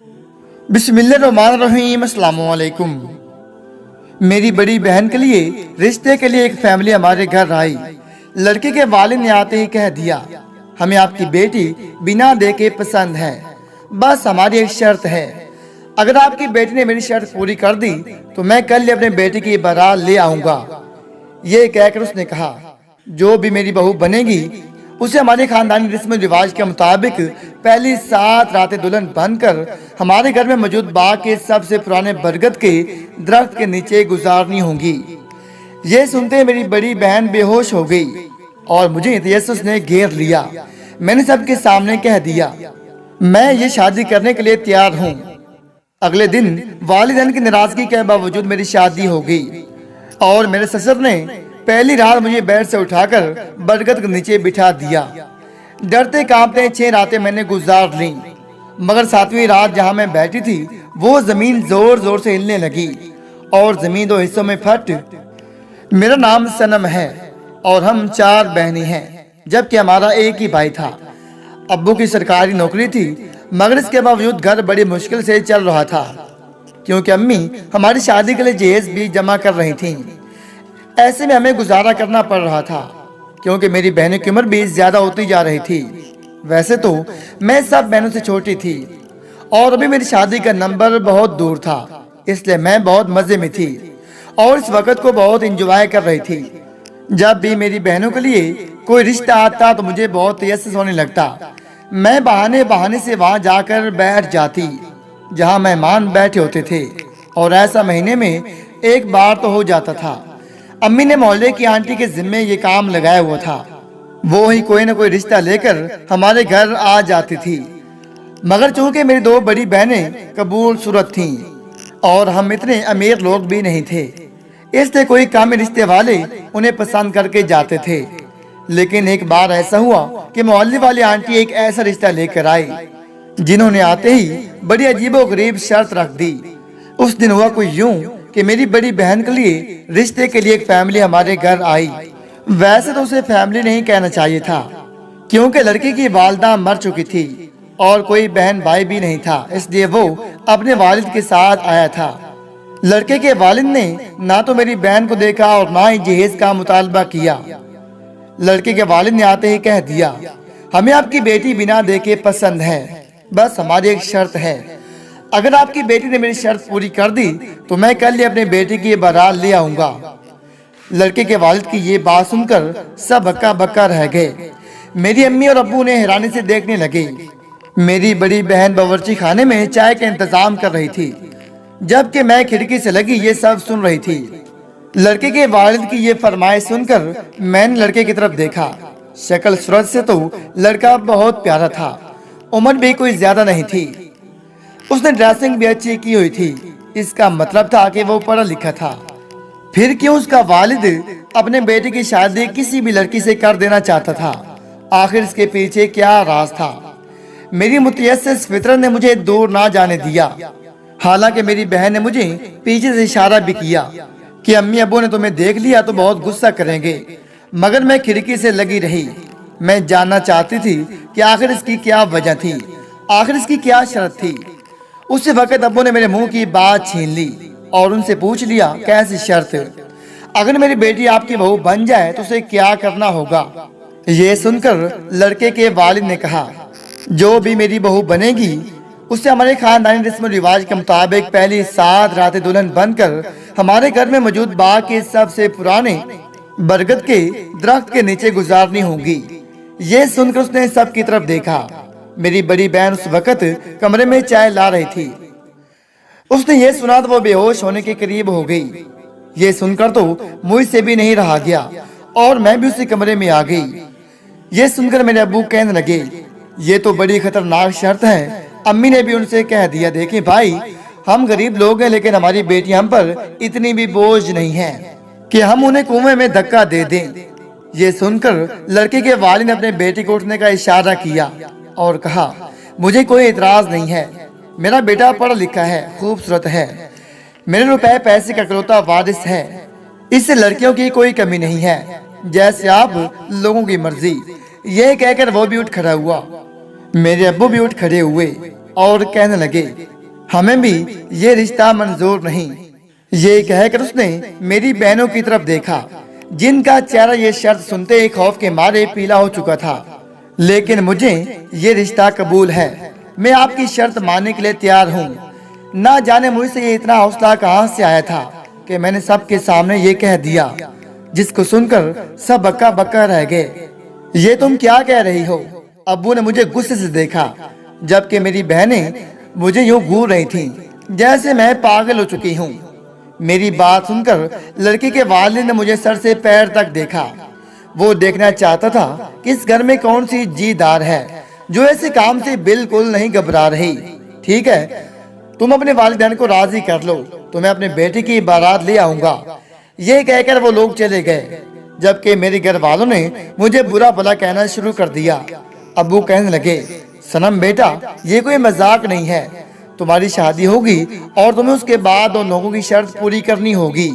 बिस्मिल्लाहिर्रहमानिर्रहीम। अस्सलाम वालेकुम। मेरी बड़ी बहन के लिए रिश्ते के लिए एक फैमिली हमारे घर आई। लड़के के वालिद ने आते ही कह दिया, हमें आपकी बेटी बिना देखे पसंद है, बस हमारी एक शर्त है, अगर आपकी बेटी ने मेरी शर्त पूरी कर दी तो मैं कल ही अपने बेटी की बारात ले आऊंगा। ये कहकर उसने कहा, जो भी मेरी बहू बनेगी उसे हमारे खानदानी रस्म रिवाज के मुताबिक पहली 7 रातें दुल्हन बनकर हमारे घर में मौजूद बाग के सबसे पुराने बरगद के दरख्त के नीचे गुजारनी होंगी। ये सुनते मेरी बड़ी बहन बेहोश हो गई और मुझे तयस्सुस ने घेर लिया। मैंने सबके सामने कह दिया, मैं ये शादी करने के लिए तैयार हूँ। अगले दिन वालिदैन की नाराजगी के बावजूद मेरी शादी हो गई और मेरे ससुर ने पहली रात मुझे बेड से उठाकर बरगद के नीचे बिठा दिया। डरते कांपते 6 रातें मैंने गुजार ली, मगर 7वीं रात जहां मैं बैठी थी वो जमीन जोर जोर से हिलने लगी और जमीन 2 हिस्सों में फट। मेरा नाम सनम है और हम 4 बहनें हैं, जबकि हमारा एक ही भाई था। अब्बू की सरकारी नौकरी थी, मगर इसके बावजूद घर बड़ी मुश्किल से चल रहा था, क्योंकि अम्मी हमारी शादी के लिए जहेज भी जमा कर रही थीं। ऐसे में हमें गुजारा करना पड़ रहा था, क्योंकि मेरी बहनों की उम्र भी ज्यादा होती जा रही थी। वैसे तो मैं सब बहनों से छोटी थी और अभी मेरी शादी का नंबर बहुत दूर था, इसलिए मैं बहुत मजे में थी और इस वक्त को बहुत एंजॉय कर रही थी। जब भी मेरी बहनों के लिए कोई रिश्ता आता तो मुझे बहुत तयस्सुस होने लगता। मैं बहाने बहाने से वहां जाकर बैठ जाती जहां मेहमान बैठे होते थे, और ऐसा महीने में एक बार तो हो जाता था। अम्मी ने मोहल्ले की आंटी के जिम्मे ये काम लगाया हुआ था, वो ही कोई न कोई रिश्ता लेकर हमारे घर आ जाती थी। मगर चूंकि मेरी 2 बड़ी बहनें कबूल सूरत थीं और हम इतने अमीर लोग भी नहीं थे, इसलिए कोई काम रिश्ते वाले उन्हें पसंद करके जाते थे। लेकिन एक बार ऐसा हुआ कि मोहल्ले वाली आंटी एक ऐसा रिश्ता लेकर आई जिन्होंने आते ही बड़ी अजीबोगरीब शर्त रख दी। उस दिन हुआ कोई यूं कि मेरी बड़ी बहन के लिए रिश्ते के लिए एक फैमिली हमारे घर आई। वैसे तो उसे फैमिली नहीं कहना चाहिए था, क्योंकि लड़की की वालिदा मर चुकी थी और कोई बहन भाई भी नहीं था, इसलिए वो अपने वालिद के साथ आया था। लड़के के वालिद ने ना तो मेरी बहन को देखा और ना ही जहेज का मुतालबा किया। लड़के के वालिद ने आते ही कह दिया, हमें आपकी बेटी बिना देखे पसंद है, बस हमारी एक शर्त है, अगर आपकी बेटी ने मेरी शर्त पूरी कर दी तो मैं कल ही अपने बेटी की बारात ले आऊंगा। लड़के के वालिद की ये बात सुनकर सब हक्का बक्का रह गए। मेरी अम्मी और अब्बू ने हैरानी से देखने लगे। मेरी बड़ी बहन बावर्ची खाने में चाय का इंतजाम कर रही थी, जबकि मैं खिड़की से लगी ये सब सुन रही थी। लड़के के वालिद की ये फरमाइश सुनकर मैंने लड़के की तरफ देखा। शक्ल सूरत से तो लड़का बहुत प्यारा था, उम्र भी कोई ज्यादा नहीं थी। उसने ड्रेसिंग भी अच्छी की हुई थी, इसका मतलब था कि वो पढ़ा लिखा था। फिर क्यों उसका वालिद अपने बेटे की शादी किसी भी लड़की से कर देना चाहता था? आखिर इसके पीछे क्या राज था? मेरी मुतयस्सिस फितरत ने मुझे दूर ना जाने दिया। हालांकि मेरी बहन ने मुझे पीछे से इशारा भी किया कि अम्मी अब्बू ने तुम्हें देख लिया तो बहुत गुस्सा करेंगे, मगर मैं खिड़की से लगी रही। मैं जानना चाहती थी कि आखिर इसकी क्या वजह थी, आखिर इसकी क्या शर्त थी। उसी वक्त अब्बू ने मेरे मुंह की बात छीन ली और उनसे पूछ लिया, कैसी शर्त? अगर मेरी बेटी आपकी बहू बन जाए तो उसे क्या करना होगा? ये सुनकर लड़के के वालिद ने कहा, जो भी मेरी बहू बनेगी उसे हमारे खानदानी रस्म रिवाज के मुताबिक पहली 7 रातें दुल्हन बनकर हमारे घर में मौजूद बाग के सबसे पुराने बरगद के दरख्त के नीचे गुजारनी होगी। ये सुनकर उसने सबकी तरफ देखा। मेरी बड़ी बहन उस वक्त कमरे में चाय ला रही थी। उसने ये सुना तो वो बेहोश होने के करीब हो गई। ये सुनकर तो मुझसे भी नहीं रहा गया और मैं भी उसी कमरे में आ गई। ये सुनकर मेरे अब्बू कहने लगे, ये तो बड़ी खतरनाक शर्त है। अम्मी ने भी उनसे कह दिया, देखिए भाई, हम गरीब लोग हैं, लेकिन हमारी बेटी हम पर इतनी भी बोझ नहीं है कि हम उन्हें कुएं में धक्का दे दें। ये सुनकर लड़के के वालिद ने अपने बेटे को उठने का इशारा किया और कहा, मुझे कोई इतराज नहीं है, मेरा बेटा पढ़ा लिखा है, खूबसूरत है, मेरे रुपए पैसे का इकलौता वारिस है, इससे लड़कियों की कोई कमी नहीं है, जैसे आप लोगों की मर्जी। यह कहकर वो भी उठ खड़ा हुआ। मेरे अब्बू भी उठ खड़े हुए और कहने लगे, हमें भी ये रिश्ता मंजूर नहीं। ये कहकर उसने मेरी बहनों की तरफ देखा, जिनका चेहरा ये शर्त सुनते ही खौफ के मारे पीला हो चुका था। लेकिन मुझे ये रिश्ता कबूल है, मैं आपकी शर्त मानने के लिए तैयार हूँ। ना जाने मुझसे ये इतना हौसला कहाँ से आया था कि मैंने सबके सामने ये कह दिया, जिसको सुनकर सब बक्का बक्का रह गए। ये तुम क्या कह रही हो? अब्बू ने मुझे गुस्से से देखा, जबकि मेरी बहनें मुझे यूं घूर रही थीं, जैसे मैं पागल हो चुकी हूँ। मेरी बात सुनकर लड़की के वालिद ने मुझे सर से पैर तक देखा। वो देखना चाहता था कि इस घर में कौन सी जीदार है जो ऐसे काम से बिल्कुल नहीं घबरा रही। ठीक है, तुम अपने वालिदैन को राजी कर लो, तो मैं अपने बेटे की बारात ले आऊंगा। ये कहकर वो लोग चले गए, जबकि मेरे घर वालों ने मुझे बुरा भला कहना शुरू कर दिया। अब्बू कहने लगे, सनम बेटा, ये कोई मजाक नहीं है, तुम्हारी शादी होगी और तुम्हें उसके बाद उन लोगों की शर्त पूरी करनी होगी।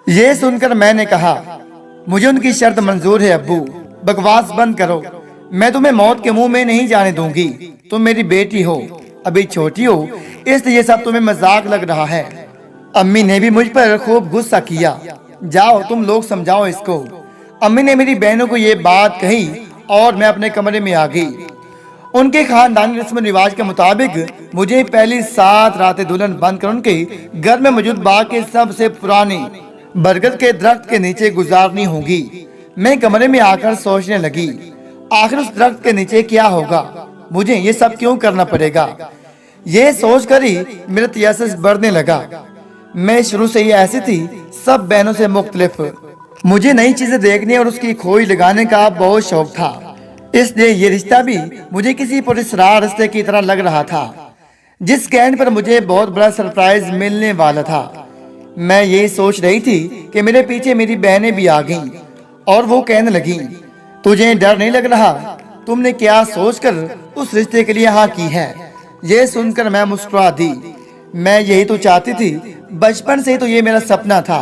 ये सुनकर मैंने कहा, मुझे उनकी शर्त मंजूर है अब्बू, बकवास बंद करो, मैं तुम्हें मौत के मुंह में नहीं जाने दूंगी। तुम मेरी बेटी हो, अभी छोटी हो, इसलिए ये सब तुम्हें मजाक लग रहा है। अम्मी ने भी मुझ पर खूब गुस्सा किया। जाओ तुम लोग समझाओ इसको। अम्मी ने मेरी बहनों को ये बात कही और मैं अपने कमरे में आ गई। उनके खानदानी रस्म रिवाज के मुताबिक मुझे पहली 7 रातें दुल्हन बनकर उनके घर में मौजूद बाग के सबसे पुराने बरगद के दरख्त के नीचे गुजारनी होगी। मैं कमरे में आकर सोचने लगी, आखिर उस दरख्त के नीचे क्या होगा, मुझे ये सब क्यों करना पड़ेगा। ये सोचकर ही मेरा तयस्सुस बढ़ने लगा। मैं शुरू से ही ऐसी थी, सब बहनों से मुख्तलिफ। मुझे नई चीजें देखने और उसकी खोई लगाने का बहुत शौक था, इसलिए ये रिश्ता भी मुझे किसी पुरस्कार रिश्ते की तरह लग रहा था, जिस एंड पर मुझे बहुत बड़ा सरप्राइज मिलने वाला था। मैं ये सोच रही थी कि मेरे पीछे मेरी बहनें भी आ गईं और वो कहने लगी, तुझे डर नहीं लग रहा? तुमने क्या सोचकर उस रिश्ते के लिए हाँ की है? ये सुनकर मैं मुस्कुरा दी। मैं यही तो चाहती थी, बचपन से तो ये मेरा सपना था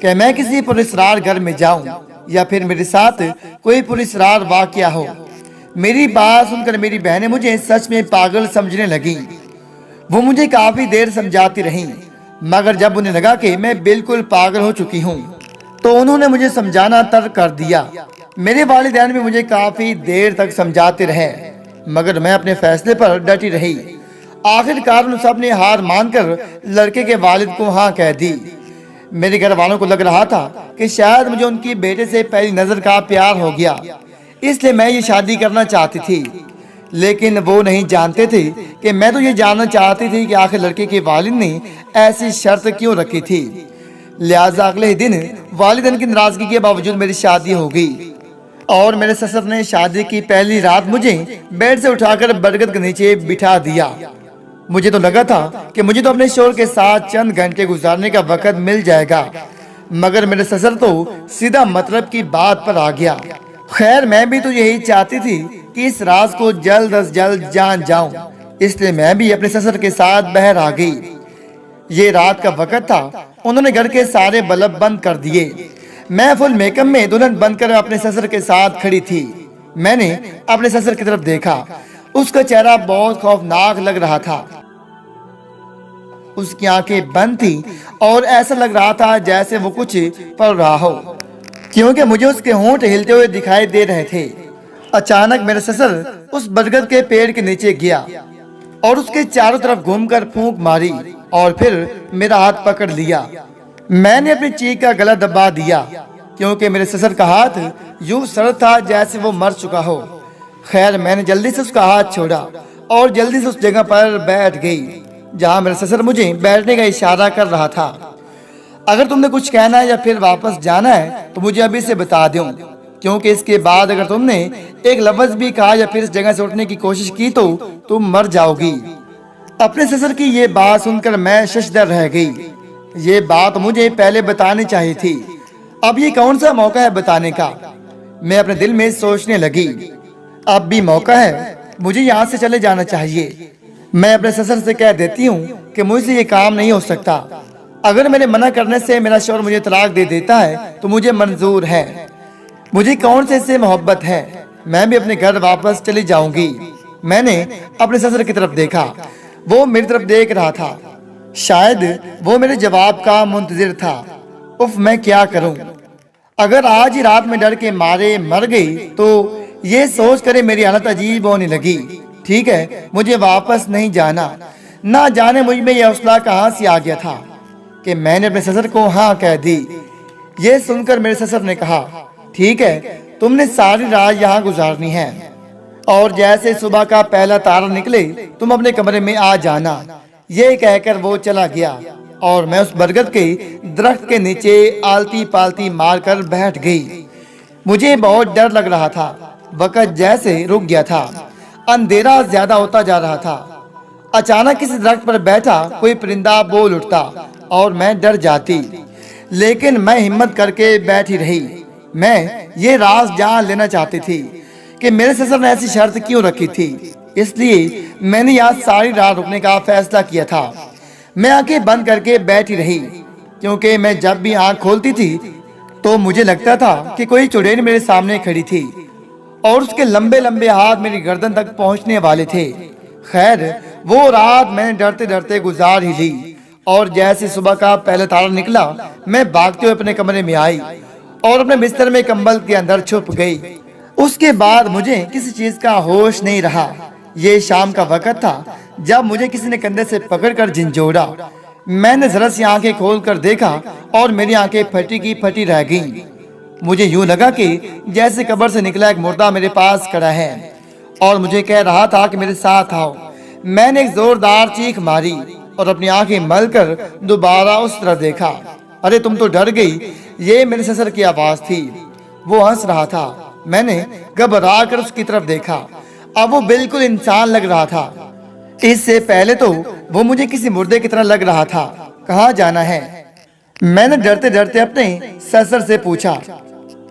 कि मैं किसी पुरस्कार घर में जाऊं या फिर मेरे साथ कोई पुरस्कार वाकया हो। मेरी बात सुनकर मेरी बहनें मुझे सच में पागल समझने लगी। वो मुझे काफी देर समझाती रहीं, मगर जब उन्हें लगा कि मैं बिल्कुल पागल हो चुकी हूँ, तो उन्होंने मुझे समझाना तर्क कर दिया। मेरे वालिदैन भी मुझे काफी देर तक समझाते रहे, मगर मैं अपने फैसले पर डटी रही। आखिरकार उन सब ने हार मानकर लड़के के वालिद को हाँ कह दी। मेरे घर वालों को लग रहा था कि शायद मुझे उनकी बेटे से पहली नजर का प्यार हो गया, इसलिए मैं ये शादी करना चाहती थी। लेकिन वो नहीं जानते थे कि मैं तो ये जानना चाहती थी कि आखिर लड़के के वालिद ने ऐसी शर्त क्यों रखी थी। लिहाजा अगले ही दिन वालिदैन की नाराजगी के बावजूद मेरी शादी हो गई और मेरे ससुर ने शादी की पहली रात मुझे बेड से उठाकर बरगद के नीचे बिठा दिया। मुझे तो लगा था कि मुझे तो अपने शोहर के साथ चंद घंटे गुजारने का वक्त मिल जाएगा, मगर मेरे ससुर तो सीधा मतलब की बात पर आ गया। खैर, मैं भी तो यही चाहती थी कि इस राज को जल्द अज जल्द जान जाऊं, इसलिए मैं भी अपने ससुर के साथ बाहर आ गई। ये रात का वक्त था, उन्होंने घर के सारे बल्ब बंद कर दिए। मैं फुल मेकअप में दुल्हन बनकर अपने ससुर के साथ खड़ी थी। मैंने अपने ससुर की तरफ देखा, उसका चेहरा बहुत खौफनाक लग रहा था। उसकी आंखें बंद थी और ऐसा लग रहा था जैसे वो कुछ पढ़ रहा हो, क्योंकि मुझे उसके होंठ हिलते हुए दिखाई दे रहे थे। अचानक मेरा ससुर उस बरगद के पेड़ के नीचे गया और उसके चारों तरफ घूमकर फूंक मारी और फिर मेरा हाथ पकड़ लिया। मैंने अपनी चीख का गला दबा दिया, क्योंकि मेरे ससुर का हाथ यूं सर्द था जैसे वो मर चुका हो। खैर, मैंने जल्दी से उसका हाथ छोड़ा और जल्दी से उस जगह पर बैठ गई जहां मेरा ससुर मुझे बैठने का इशारा कर रहा था। अगर तुमने कुछ कहना है या फिर वापस जाना है तो मुझे अभी से बता दो, क्योंकि इसके बाद अगर तुमने एक लफ्ज भी कहा या फिर इस जगह से उठने की कोशिश की तो तुम मर जाओगी। अपने ससुर की ये बात सुनकर मैं शशदर रह गई। ये बात मुझे पहले बतानी चाहिए थी। अब ये कौन सा मौका है बताने का? मैं अपने दिल में सोचने लगी, अब भी मौका है, मुझे यहाँ से चले जाना चाहिए। मैं अपने ससुर से कह देती हूँ कि मुझसे ये काम नहीं हो सकता। अगर मेरे मना करने से मेरा शौहर मुझे तलाक दे देता है तो मुझे मंजूर है। मुझे कौन से इससे मोहब्बत है, मैं भी अपने घर वापस चली जाऊंगी। मैंने अपने ससुर की तरफ देखा, وہ میری طرف دیکھ رہا تھا، شاید وہ میرے جواب کا منتظر تھا۔ اف میں کیا کروں؟ اگر آج ہی رات میں ڈر کے مارے مر گئی تو یہ سوچ کر میری حالت عجیب ہونے لگی۔ ٹھیک ہے، مجھے واپس نہیں جانا۔ نہ جانے مجھ میں یہ حوصلہ کہاں سے آ گیا تھا کہ میں نے اپنے سسر کو ہاں کہہ دی۔ یہ سن کر میرے سسر نے کہا، ٹھیک ہے، تم نے ساری رات یہاں گزارنی ہے اور جیسے صبح کا پہلا تارا نکلے تم اپنے کمرے میں آ جانا۔ یہ کہہ کر وہ چلا گیا اور میں اس برگد کے درخت کے نیچے آلتی پالتی مار کر بیٹھ گئی۔ مجھے بہت ڈر لگ رہا تھا۔ وقت جیسے رک گیا تھا، اندھیرا زیادہ ہوتا جا رہا تھا۔ اچانک کسی درخت پر بیٹھا کوئی پرندہ بول اٹھتا اور میں ڈر جاتی، لیکن میں ہمت کر کے بیٹھی رہی۔ میں یہ راز جان لینا چاہتی تھی کہ میرے سسر نے ایسی شرط کیوں رکھی تھی، اس لیے میں نے یہاں ساری رات رکنے کا فیصلہ کیا تھا۔ میں آنکھیں بند کر کے بیٹھی رہی، کیونکہ میں جب بھی آنکھ کھولتی تھی تو مجھے لگتا تھا کہ کوئی چڑیل میرے سامنے کھڑی تھی اور اس کے لمبے لمبے ہاتھ میری گردن تک پہنچنے والے تھے۔ خیر، وہ رات میں نے ڈرتے ڈرتے گزار ہی لی اور جیسے صبح کا پہلا تارا نکلا میں بھاگتے ہوئے اپنے کمرے میں آئی اور اپنے بستر میں کمبل کے اندر چھپ گئی۔ اس کے بعد مجھے کسی چیز کا ہوش نہیں رہا۔ یہ شام کا وقت تھا جب مجھے کسی نے کندھے سے پکڑ کر جھنجھوڑا۔ میں نے ذرا سی آنکھیں کھول کر دیکھا اور میری آنکھیں پھٹی کی پھٹی رہ گئیں۔ مجھے یوں لگا کہ جیسے قبر سے نکلا ایک مردہ میرے پاس کھڑا ہے اور مجھے کہہ رہا تھا کہ میرے ساتھ آؤ۔ میں نے ایک زوردار چیخ ماری اور اپنی آنکھیں مل کر دوبارہ اس طرف دیکھا۔ ارے تم تو ڈر گئی، یہ میرے سسر کی آواز تھی۔ وہ ہنس رہا تھا۔ میں نے گھبرا کر اس کی طرف دیکھا۔ اب وہ بالکل انسان لگ رہا تھا۔ اس سے پہلے تو وہ مجھے کسی مردے کی طرح لگ رہا تھا۔ کہاں جانا ہے؟ میں نے ڈرتے ڈرتے اپنے سسر سے پوچھا۔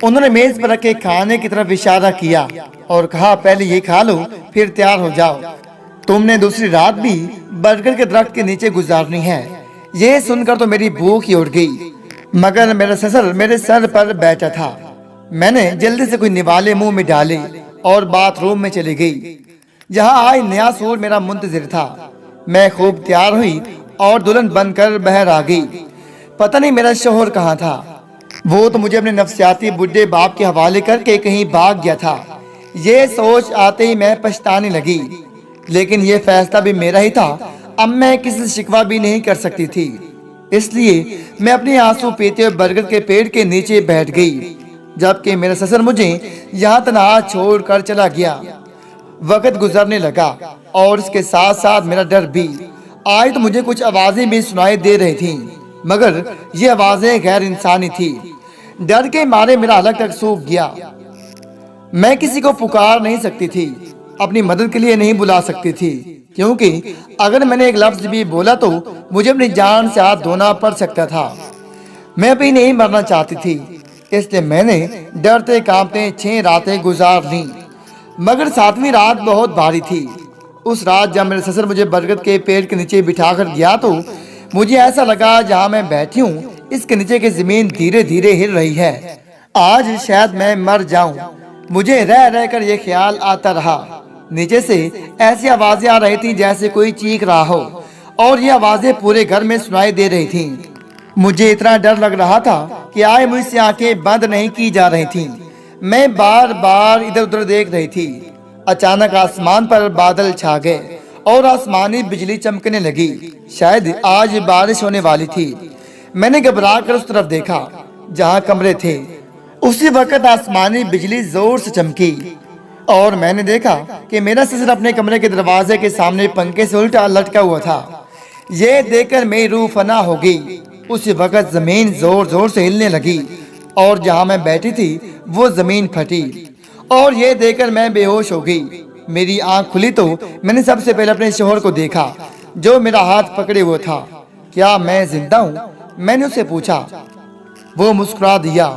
انہوں نے میز پر رکھے کھانے کی طرف اشارہ کیا اور کہا، پہلے یہ کھا لو پھر تیار ہو جاؤ۔ تم نے دوسری رات بھی برگد کے درخت کے نیچے گزارنی ہے۔ یہ سن کر تو میری بھوک ہی اٹھ گئی، مگر میرا سسر میرے سر پر بیٹھا تھا۔ میں نے جلدی سے کوئی نوالے منہ میں ڈالے اور باتھ روم میں چلی گئی، جہاں آج نیا سوٹ میرا منتظر تھا۔ میں خوب تیار ہوئی اور دلہن بن کر باہر آ گئی۔ پتہ نہیں میرا شوہر کہاں تھا۔ وہ تو مجھے اپنے نفسیاتی بڈھے باپ کے حوالے کر کے کہیں بھاگ گیا تھا۔ یہ سوچ آتے ہی میں پچھتانے لگی، لیکن یہ فیصلہ بھی میرا ہی تھا۔ اب میں کسی سے شکوہ بھی نہیں کر سکتی تھی، اس لیے میں اپنے آنسو پیتے ہوئے برگد کے پیڑ کے نیچے بیٹھ گئی، جبکہ میرا سسر مجھے یہاں تنہا چھوڑ کر چلا گیا۔ وقت گزرنے لگا اور اس کے ساتھ ساتھ میرا ڈر بھی۔ آج تو مجھے کچھ آوازیں بھی سنائی دے رہی تھیں، مگر یہ آوازیں غیر انسانی تھی۔ ڈر کے مارے میرا حلق تک سوکھ گیا۔ میں کسی کو پکار نہیں سکتی تھی، اپنی مدد کے لیے نہیں بلا سکتی تھی، کیونکہ اگر میں نے ایک لفظ بھی بولا تو مجھے اپنی جان سے ہاتھ دھونا پڑ سکتا تھا۔ میں ابھی نہیں مرنا چاہتی تھی، اس لیے میں نے ڈرتے کانپتے 6 راتیں گزار لیں، مگر 7ویں رات بہت بھاری تھی۔ اس رات جب میرے سسر مجھے برگد کے پیڑ کے نیچے بٹھا کر گیا تو مجھے ایسا لگا جہاں میں بیٹھی ہوں اس کے نیچے کی زمین دھیرے دھیرے ہل رہی ہے۔ آج شاید میں مر جاؤں، مجھے رہ رہ کر یہ خیال آتا رہا۔ نیچے سے ایسی آوازیں آ رہی تھیں جیسے کوئی چیخ رہا ہو، اور یہ آوازیں پورے گھر میں سنائی دے رہی تھیں۔ مجھے اتنا ڈر لگ رہا تھا کہ آج مجھ سے آنکھیں بند نہیں کی جا رہی تھیں۔ میں بار بار ادھر ادھر دیکھ رہی تھی۔ اچانک آسمان پر بادل چھا گئے اور آسمانی بجلی چمکنے لگی، شاید آج بارش ہونے والی تھی۔ میں نے گھبرا کر اس طرف دیکھا جہاں کمرے تھے۔ اسی وقت آسمانی بجلی زور سے چمکی اور میں نے دیکھا کہ میرا سسر اپنے کمرے کے دروازے کے سامنے پنکھے سے الٹا لٹکا ہوا تھا۔ یہ دیکھ کر میری روح فنا ہو گئی۔ اسی وقت زمین زور زور سے ہلنے لگی اور جہاں میں بیٹھی تھی وہ زمین پھٹی اور یہ دیکھ کر میں بے ہوش ہو گئی۔ میری آنکھ کھلی تو میں نے سب سے پہلے اپنے شوہر کو دیکھا جو میرا ہاتھ پکڑے ہوئے تھا۔ کیا میں زندہ ہوں؟ میں نے اسے پوچھا۔ وہ مسکرا دیا۔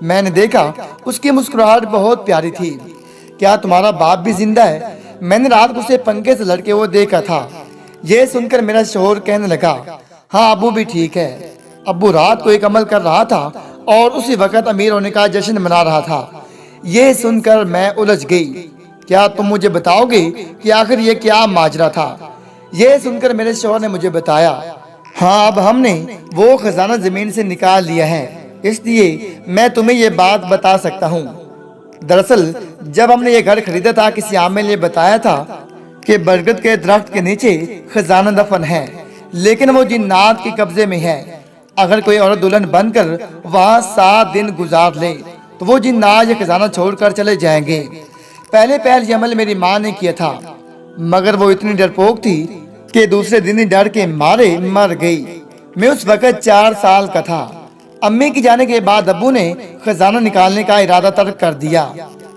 میں نے دیکھا اس کی مسکراہٹ بہت پیاری تھی۔ کیا تمہارا باپ بھی زندہ ہے؟ میں نے رات کو اسے پنکھے سے لٹکے وہ دیکھا تھا۔ یہ سن کر میرا شوہر کہنے لگا، ہاں ابو بھی ٹھیک ہے۔ ابو رات کو ایک عمل کر رہا تھا اور اسی وقت امیر ہونے کا جشن منا رہا تھا۔ یہ سن کر میں الجھ گئی۔ کیا تم مجھے بتاؤ گے کہ آخر یہ کیا ماجرا تھا؟ یہ سن کر میرے شوہر نے مجھے بتایا، ہاں اب ہم نے وہ خزانہ زمین سے نکال لیا ہے، اس لیے میں تمہیں یہ بات بتا سکتا ہوں۔ دراصل جب ہم نے یہ گھر خریدا تھا، کسی عامل نے بتایا تھا کہ برگد کے درخت کے نیچے خزانہ دفن ہے، لیکن وہ جنات کے قبضے میں ہے۔ اگر کوئی عورت دلہن بن کر وہاں 7 دن گزار لے تو وہ جنات یہ خزانہ چھوڑ کر چلے جائیں گے۔ پہلے یہ عمل میری ماں نے کیا تھا، مگر وہ اتنی ڈرپوک تھی کہ دوسرے دن ہی ڈر کے مارے مر گئی۔ میں اس وقت 4 سال کا تھا۔ امی کی جانے کے بعد ابو نے خزانہ نکالنے کا ارادہ ترک کر دیا،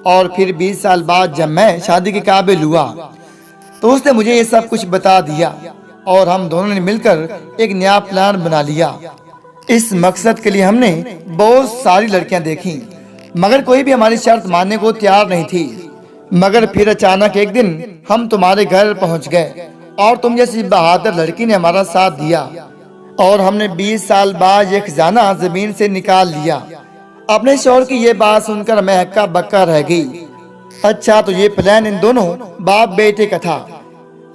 اور پھر 20 سال بعد جب میں شادی کے قابل ہوا تو اس نے مجھے یہ سب کچھ بتا دیا، اور ہم دونوں نے مل کر ایک نیا پلان بنا لیا۔ اس مقصد کے لیے ہم نے بہت ساری لڑکیاں دیکھیں، مگر کوئی بھی ہماری شرط ماننے کو تیار نہیں تھی۔ مگر پھر اچانک ایک دن ہم تمہارے گھر پہنچ گئے، اور تم جیسی بہادر لڑکی نے ہمارا ساتھ دیا، اور ہم نے 20 سال بعد یہ خزانہ زمین سے نکال لیا۔ اپنے شوہر کی یہ بات سن کر میں ہکا بکا رہ گئی۔ اچھا، تو یہ پلان ان دونوں باپ بیٹے کا تھا،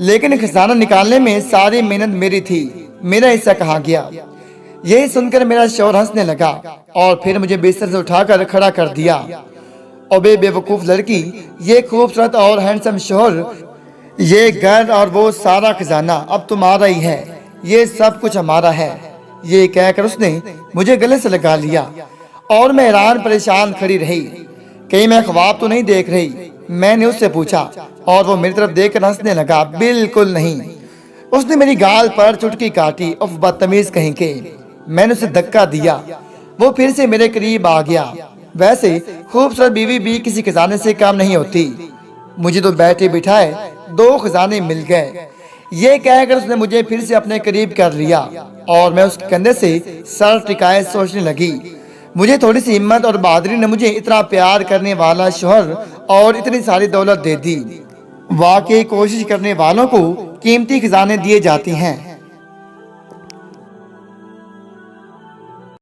لیکن خزانہ نکالنے میں ساری محنت میری تھی، میرا حصہ کہاں گیا؟ یہی سن کر میرا شوہر ہنسنے لگا، اور پھر مجھے بستر سے اٹھا کر کھڑا کر دیا۔ اور بے وقوف لڑکی، یہ خوبصورت اور ہینڈسم شوہر، یہ گھر اور وہ سارا خزانہ اب تمہارا ہی ہے، یہ سب کچھ ہمارا ہے۔ یہ کہہ کر اس نے مجھے گلے سے لگا لیا، اور میں حیران پریشان کھڑی رہی، کہیں میں خواب تو نہیں دیکھ رہی؟ میں نے اس سے پوچھا، اور وہ میری طرف دیکھ کر ہنسنے لگا۔ بالکل نہیں۔ اس نے میری گال پر چٹکی کاٹی۔ اف، بدتمیز کہیں کے۔ میں نے اسے دھکا دیا، وہ پھر سے میرے قریب آ گیا۔ ویسے خوبصورت بیوی بھی کسی خزانے سے کم نہیں ہوتی۔ مجھے تو بیٹھے بٹھائے 2 خزانے مل گئے۔ یہ کہہ کر اس نے مجھے پھر سے اپنے قریب کر لیا، اور میں اس کندھے سے سر ٹکائے سوچنے لگی، مجھے تھوڑی سی ہمت اور بہادری نے مجھے اتنا پیار کرنے والا شوہر اور اتنی ساری دولت دے دی۔ واقعی کوشش کرنے والوں کو قیمتی خزانے دیے جاتے ہیں۔